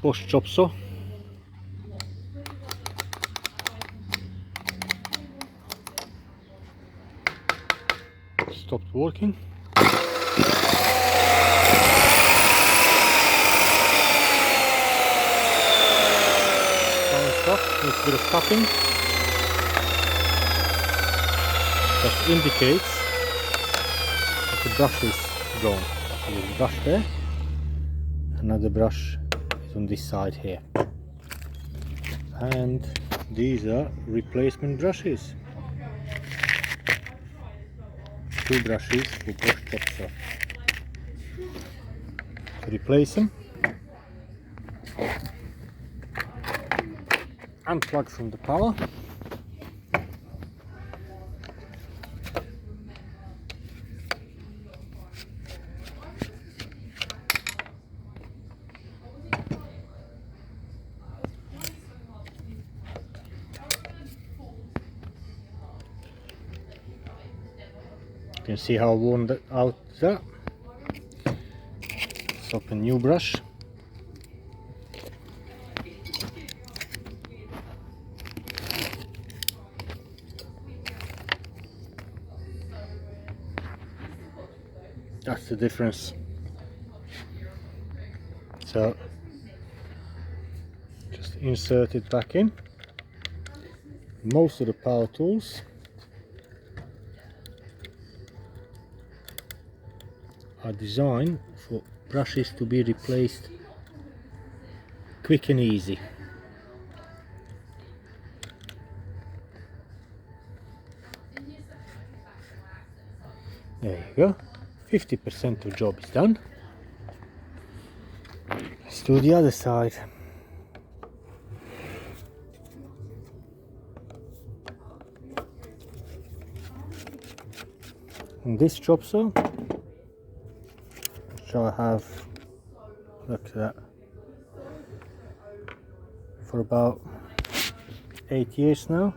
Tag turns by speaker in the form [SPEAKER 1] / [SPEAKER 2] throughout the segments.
[SPEAKER 1] Bosch chopsaw. Stopped working. Needs a bit of tapping. That indicates that the brush is gone. There's a brush there. Another brush is on this side here. And these are replacement brushes. 2 brushes for Bosch chopsaw. To replace them, unplug from the power. You can see how worn that out there. Swap a new brush. That's the difference. So just insert it back in. Most of the power tools are designed for brushes to be replaced quick and easy. There you go. 50% of the job is done. Let's do the other side. On this chopsaw, which I have, look at that, for about 8 years now.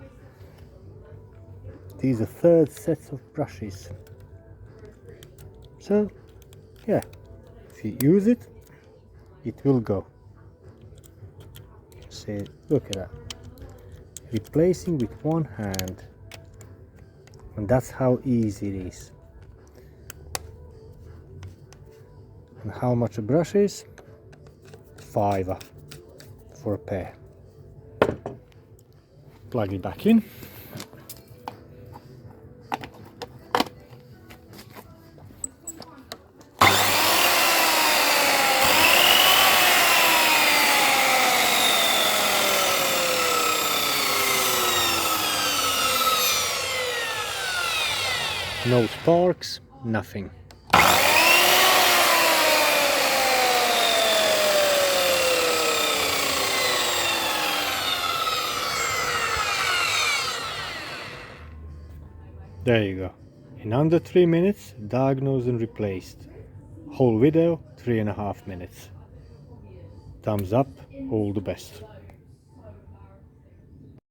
[SPEAKER 1] These are 3rd sets of brushes. So yeah, if you use it, it will go. See, look at that. Replacing with one hand. And that's how easy it is. And how much a brush is? £5 for a pair. Plug it back in. No sparks, nothing. There you go. In under 3 minutes, diagnosed and replaced. Whole video, 3.5 minutes. Thumbs up, all the best.